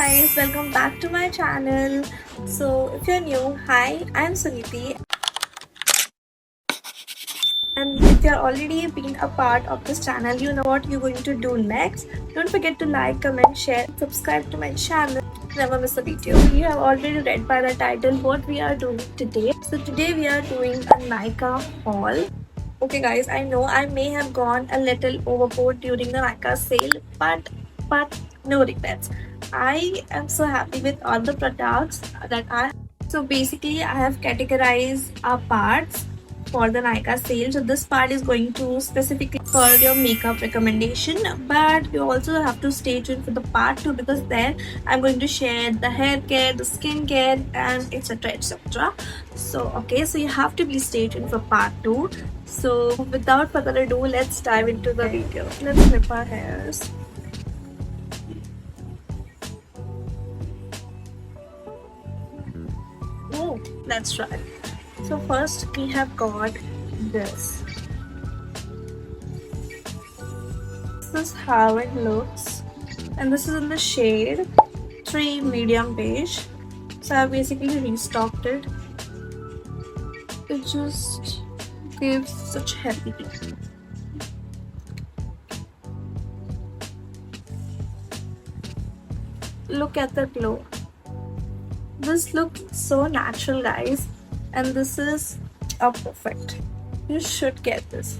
guys, welcome back to my channel. So if you're new, hi, I'm Suniti, and if you're already been a part of this channel, you know what you're going to do next. Don't forget to like, comment, share, subscribe to my channel. Never miss a video. You have already read by the title what we are doing today. So today we are doing a Nykaa haul. Okay guys, I know I may have gone a little overboard during the Nykaa sale, but no regrets. I am so happy with all the products that I. So basically, I have categorized our parts for the Nykaa sale. So this part is going to specifically for your makeup recommendation, but you also have to stay tuned for the part 2 because there I'm going to share the hair care, the skin care, and etc. etc. So okay, so you have to be stay tuned for part 2. So without further ado, let's dive into the video. Let's clip our hairs. Oh, that's right. So first we have got this. This is how it looks, and this is in the shade 3 medium beige. So I basically restocked it. It just gives such heavy. Look at the glow. This looks so natural, guys, and this is perfect. You should get this.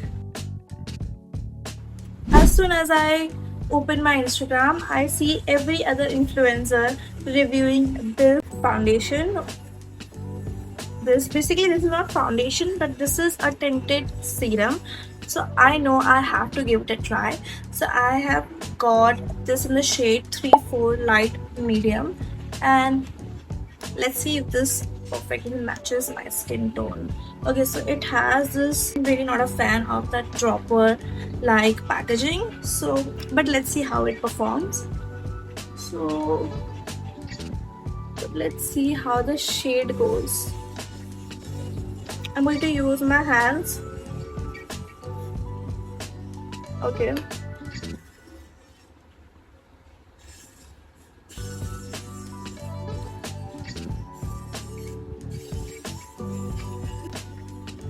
As soon as I open my Instagram, I see every other influencer reviewing this foundation. This is not foundation, but this is a tinted serum. So I know I have to give it a try. So I have got this in the shade 3-4 light medium, and let's see if this perfectly matches my skin tone. Okay, so it has this. I'm really not a fan of that dropper like packaging, so but let's see how it performs. So let's see how the shade goes. I'm going to use my hands. Okay.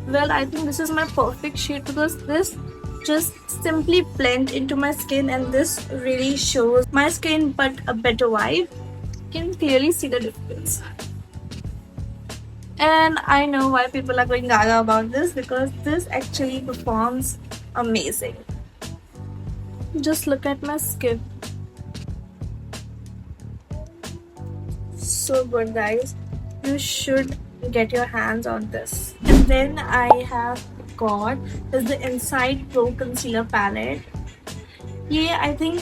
Well, I think this is my perfect shade because this just simply blend into my skin, and this really shows my skin but a better vibe. You can clearly see the difference. And I know why people are going gaga about this, because this actually performs amazing. Just look at my skin. So good, guys. You should get your hands on this. And then I have got is the Inside Pro Concealer Palette. ये I think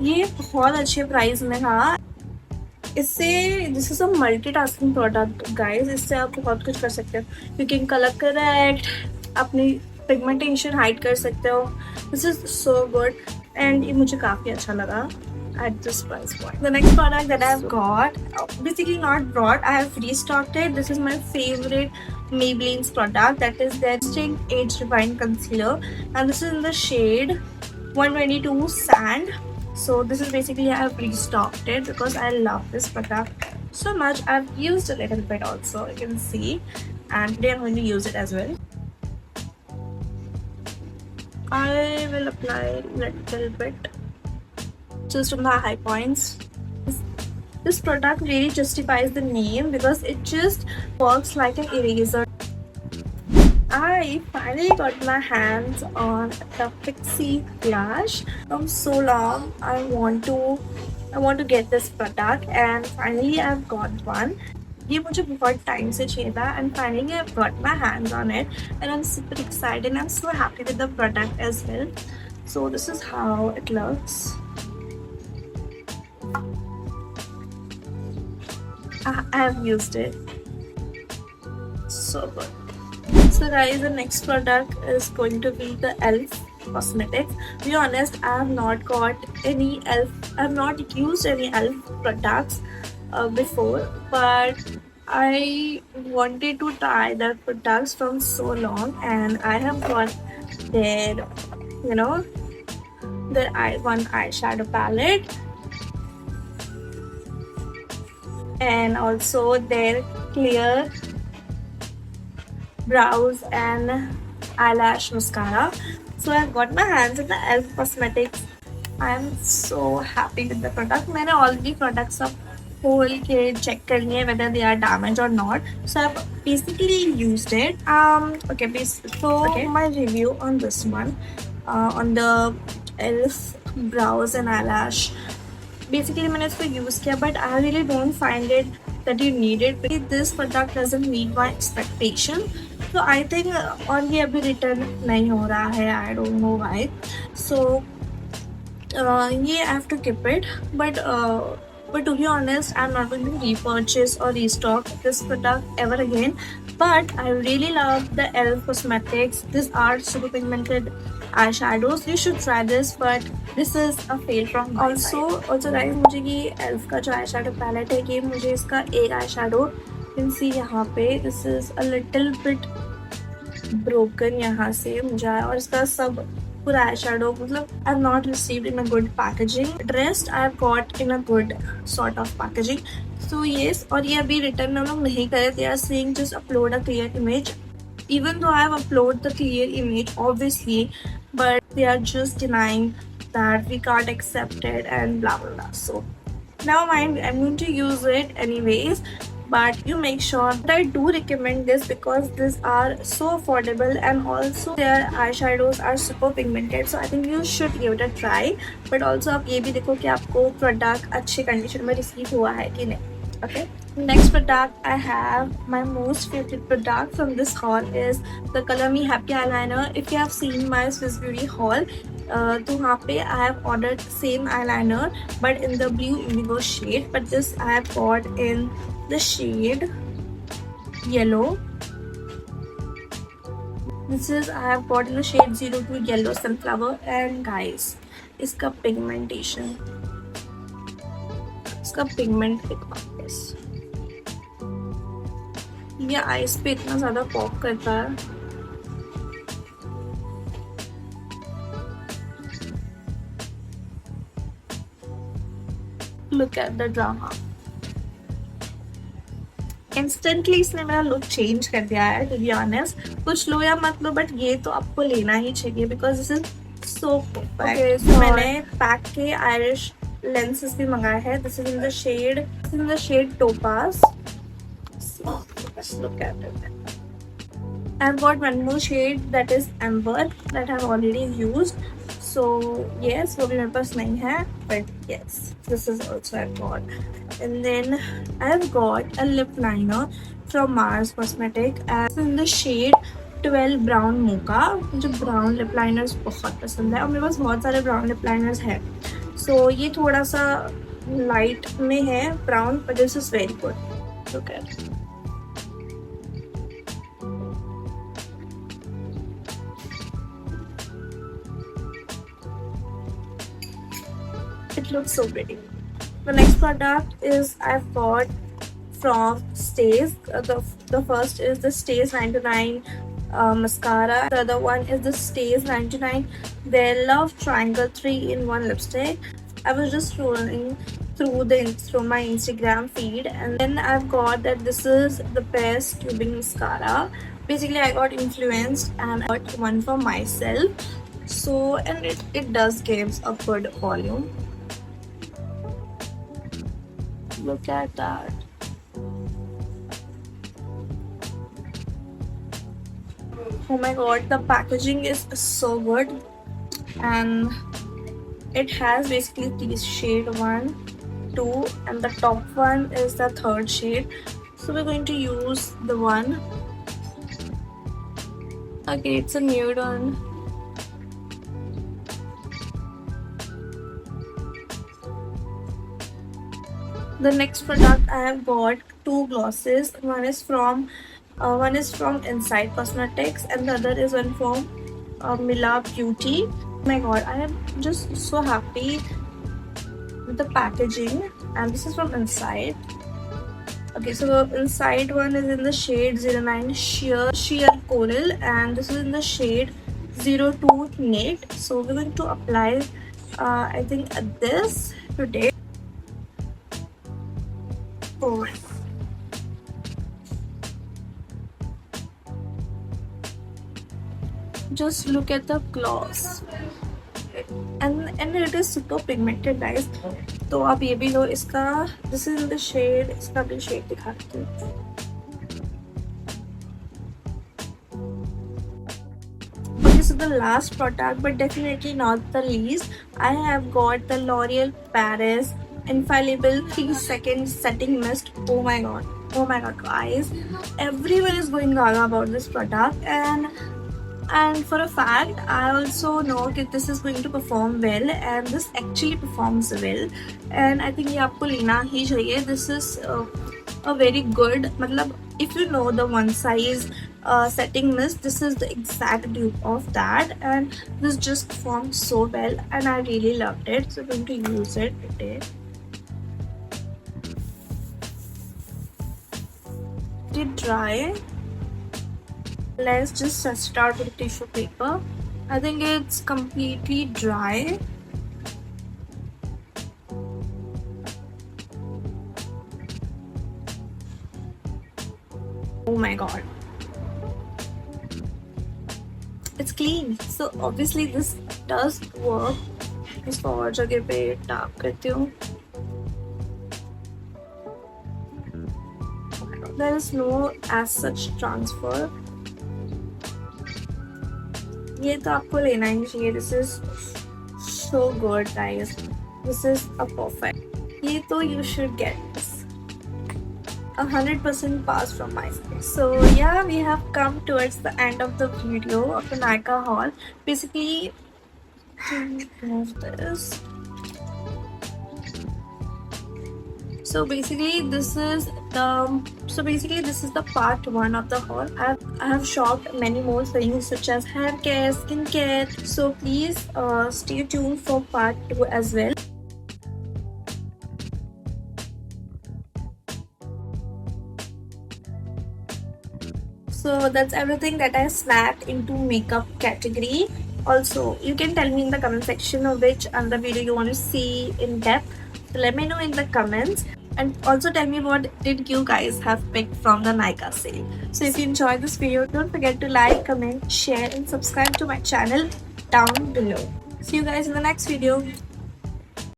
ये बहुत अच्छे price में था. इससे this is a multitasking product guys. इससे आप बहुत कुछ कर सकते हो. यू कैन कलर करेक्ट, अपनी पिगमेंटेशन हाइड कर सकते हो. This is so good and ये मुझे काफ़ी अच्छा लगा at this price point. The next product that I've got, basically not brought, I have restocked it. This is my favorite Maybelline's product, that is their String Age Refined Concealer, and this is in the shade 122 Sand. So this is basically, I have restocked it because I love this product so much. I've used a little bit also, you can see, and today I'm going to use it as well. I will apply a little bit just on the high points. This product really justifies the name because it just works like an eraser. I finally got my hands on the Fixie blush. From so long I want to get this product, and finally I've got one. ये मुझे बहुत time से चाहिए था, and finally I've got my hands on it, and I'm super excited and I'm so happy with the product as well. So this is how it looks. I have used it. So good. So guys, the next product is going to be the e.l.f. Cosmetics. To be honest, I have not got any e.l.f. I have not used any e.l.f. products before, but I wanted to try their products from so long, and I have got their, their one eyeshadow palette. and also their clear brows and eyelash mascara. So I've got my hands on the Elf Cosmetics. I am so happy with the product. मैंने already products सब खोल के check कर लिए whether they are damaged or not. So I've basically used it. So my review on this one, on the Elf brows and eyelash. Basically मैंने इसको use किया, but I really don't find it that you need it. This product doesn't meet my expectation. So I think और ये अभी return नहीं हो रहा है. I don't know why. So yeah, I have to keep it, but to be honest, I'm not going to repurchase or restock this product ever again. But I really love the Elf Cosmetics. These are super pigmented eyeshadows. You should try this, but this is a fail from my side. Also guys, मुझे ये Elf का जो eyeshadow palette है, ये मुझे इसका एक eyeshadow you can see यहाँ पे this is a little bit broken यहाँ से मुझे आया, और इसका सब पूरा eyeshadow मतलब I have not received in a good packaging. Rest I have got in a good sort of packaging. So yes, और ये अभी return में लोग नहीं करे. They are saying just upload a clear image. Even though I have uploaded the clear image obviously, but they are just denying that we can't accept it and blah blah blah. So never mind, I'm going to use it anyways. But you make sure that I do recommend this because these are so affordable and also their eyeshadows are super pigmented. So I think you should give it a try. But also आप ये भी देखो कि आपको product अच्छे condition में receive हुआ है कि नहीं. Okay. Next product I have, my most favorite product from this haul is the Color Me Happy eyeliner. If you have seen my Swiss Beauty haul, तो वहाँ पे I have ordered same eyeliner but in the blue indigo shade, but this I have got in the shade yellow. This is I have got in the shade 02 yellow sunflower. And guys, इसका pigmentation, इसका pigment is ये ice पे इतना ज़्यादा pop करता है. Look at the drama. Instantly इसने मेरा लुक चेंज कर दिया है. To be honest, कुछ लो या मत लो, बट ये तो आपको लेना ही चाहिए because this is so perfect. Okay, so मैंने पैक के आयरिश lenses भी मंगाए हैं. This is in the shade Topaz. So let's look at it. I've got one more shade that is Amber that I've already used. So yes, वो भी मेरे पास नहीं है, but yes, this is also I've got. And then I've got a lip liner from Mars Cosmetic and in the shade 12 Brown Mocha. मुझे brown lip liners बहुत पसंद है और मेरे पास बहुत सारे brown lip liners हैं. So ये थोड़ा सा light में है brown, but this is very good. Look at it. It looks so pretty. The next product is I've got from Stays. The first is the Stays 99 mascara. The other one is the Stays 99 Their Love Triangle 3-in-1 lipstick. I was just scrolling through my Instagram feed, and then I've got that this is the best tubing mascara. Basically, I got influenced and I got one for myself. So, and it does gives a good volume. Look at that. Oh my god, the packaging is so good, and it has basically these shade 1, 2, and the top one is the third shade. So we're going to use the one. Okay, it's a nude one. The next product I have got two glosses. One is from Inside Cosmetics and the other is one from Mila Beauty. Oh my god, I am just so happy with the packaging, and this is from Inside. Okay, so the Inside one is in the shade 09 Sheer Coral, and this is in the shade 02 Knit. So we're going to apply I think this today. Oh, just look at the gloss, and it is super pigmented, guys. तो आप ये भी लो इसका. This is the shade. इसका भी shade दिखाती हूँ. Okay, so the last product, but definitely not the least, I have got the L'Oreal Paris Infallible 3-second setting mist. Oh my god, guys! Everyone is going gaga about this product, and for a fact, I also know that this is going to perform well, and this actually performs well. And I think ये आपको लेना ही चाहिए. This is a very good. मतलब if you know the one size setting mist, this is the exact dupe of that, and this just performs so well, and I really loved it. So I'm going to use it today. Did dry. Let's just start with tissue paper. I think it's completely dry. Oh my god. It's clean. So obviously this does work. इसको और जगह पे tap करती हूँ. There is no as such transfer. ये तो आपको लेना ही चाहिए. This is so good, guys. This is a perfect. ये तो you should get this. 100% pass from my side. So yeah, we have come towards the end of the video of the Nykaa haul. Basically, remove this. So basically this is the part 1 of the haul. I have shopped many more things such as hair care, skin care. So please stay tuned for part 2 as well. So that's everything that I snapped into makeup category. Also, you can tell me in the comment section of which other video you want to see in depth. So let me know in the comments. And also tell me what did you guys have picked from the Nykaa sale. So if you enjoyed this video, don't forget to like, comment, share and subscribe to my channel down below. See you guys in the next video.